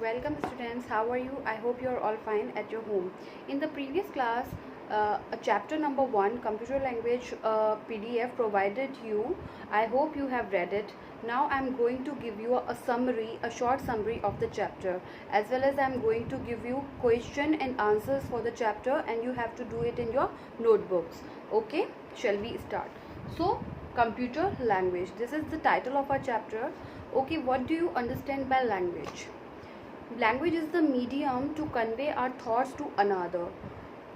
Welcome students, how are you? I hope you are all fine at your home. In the previous class, chapter number 1, computer language PDF provided you. I hope you have read it. Now I am going to give you a summary, a short summary of the chapter, as well as I am going to give you question and answers for the chapter, and you have to do it in your notebooks. Okay, shall we start? So, computer language. This is the title of our chapter. Okay, what do you understand by language? Language is the medium to convey our thoughts to another.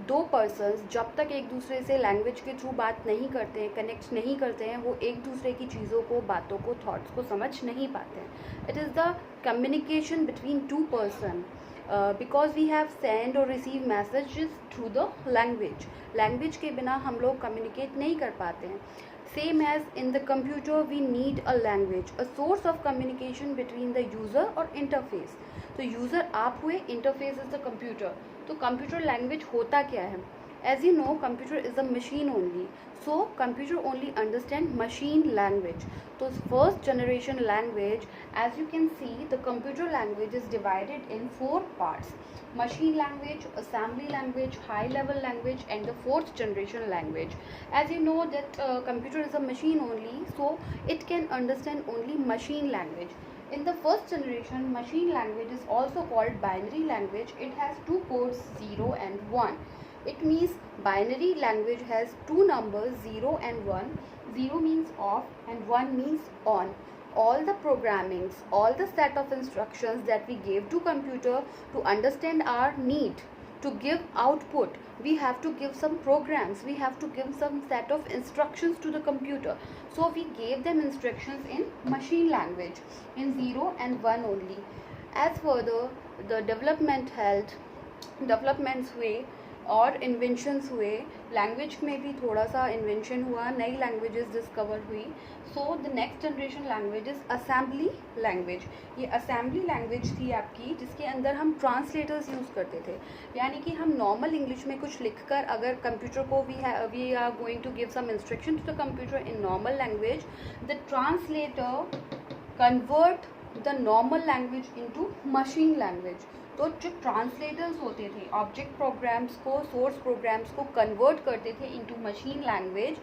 दो persons जब तक एक दूसरे से language के through बात नहीं करते हैं, कनेक्ट नहीं करते हैं, वो एक दूसरे की चीज़ों को, बातों को, थॉट्स को समझ नहीं पाते हैं. It is the communication between two person because we have send और receive messages through the language. Language के बिना हम लोग कम्युनिकेट नहीं कर पाते हैं. Same as in the computer, we need a language, a source of communication between the user और interface. तो user आप हुए, interface is the computer. तो computer language होता क्या है? As you know, computer is a machine only. So computer only understand machine language. So first generation language, as you can see, the computer language is divided in 4 parts. Machine language, assembly language, high level language, and the 4th generation language. As you know that computer is a machine only, so it can understand only machine language. In the first generation, machine language is also called binary language. It has 2 codes, 0 and 1. It means binary language has 2 numbers, 0 and 1. 0 means off and 1 means on. All the programmings, all the set of instructions that we gave to computer to understand our need, to give output, we have to give some programs, we have to give some set of instructions to the computer. So we gave them instructions in machine language, in 0 and 1 only. As further the developments हुए और inventions हुए, language में भी थोड़ा सा invention हुआ, नई languages discover हुई. So the next generation language is assembly language. ये असेंबली लैंग्वेज थी आपकी, जिसके अंदर हम ट्रांसलेटर्स यूज़ करते थे. यानी कि हम नॉर्मल इंग्लिश में कुछ लिखकर अगर कंप्यूटर को we are going to give some instruction to the computer in normal language, the translator convert the normal language into machine language. तो जो ट्रांसलेटर्स होते थे, ऑब्जेक्ट प्रोग्राम्स को, सोर्स प्रोग्राम्स को कन्वर्ट करते थे into machine language.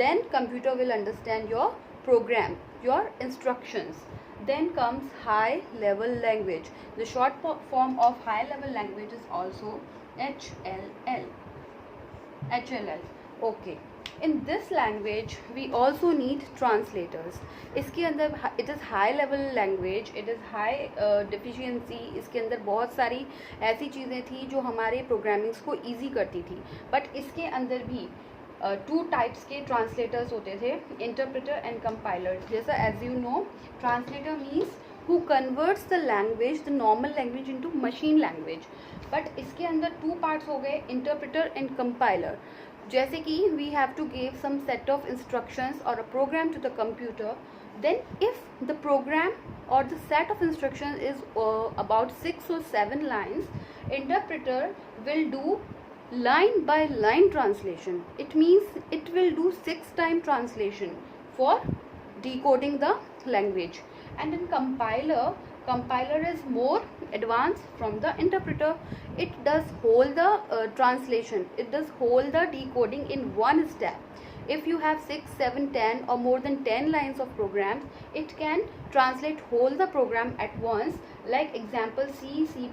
Then computer will understand your program, your instructions. Then comes high level language. The short form of high level language is also HLL. Okay. In this language we also need translators. इसके अंदर it is high level language, it is high deficiency. इसके अंदर बहुत सारी ऐसी चीज़ें थी जो हमारे प्रोग्रामिंग्स को ईजी करती थी. बट इसके अंदर भी 2 टाइप्स के ट्रांसलेटर्स होते थे, इंटरप्रेटर एंड कंपाइलर. जैसा as you know, translator means who converts the language, the normal language into machine language. But इसके अंदर 2 पार्ट्स हो गए, इंटरप्रेटर एंड कंपाइलर. जैसे कि we have to give some set of instructions or a program to the computer. Then if the program or the set of instructions is about 6 or 7 lines, interpreter will do line by line translation. It means it will do 6-time translation for decoding the language. And in compiler is more advanced from the interpreter. It does whole the translation, it does whole the decoding in one step. If you have 6, 7, 10 or more than 10 lines of programs, it can translate whole the program at once. Like example, C, C++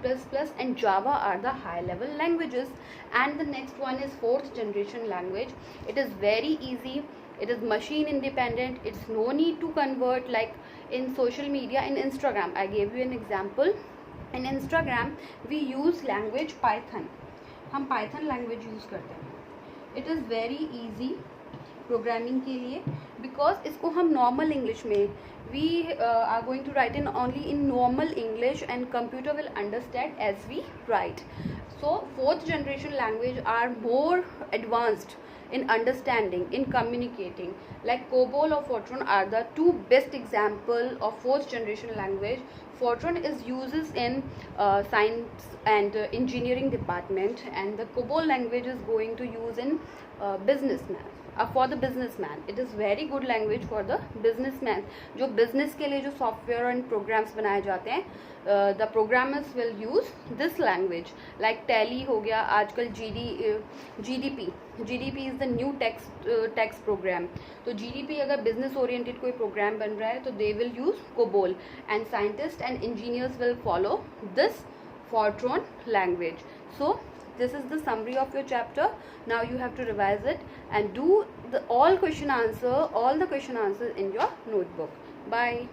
and Java are the high level languages. And the next one is 4th generation language. It is very easy, it is machine independent, it's no need to convert like in social media. In Instagram, I gave you an example. In Instagram we use language Python. हम Python language use करते हैं. It is very easy programming के लिए, because इसको हम normal English में, we are going to write in only in normal English and computer will understand as we write. So 4th generation language are more advanced in understanding, in communicating. Like COBOL or Fortran are the 2 best example of 4th generation language. Fortran is uses in science and engineering department, and the COBOL language is going to use in businessman, for the businessman. It is very good language for the businessman. जो business के लिए जो software and programs बनाए जाते हैं, the programmers will use this language. Like Tally हो गया, आजकल GDP is the new text program. तो GDP अगर business oriented कोई program बन रहा है तो they will use COBOL, and scientists and engineers will follow this Fortran language. So this is the summary of your chapter. Now you have to revise it and do all the question answers in your notebook. Bye.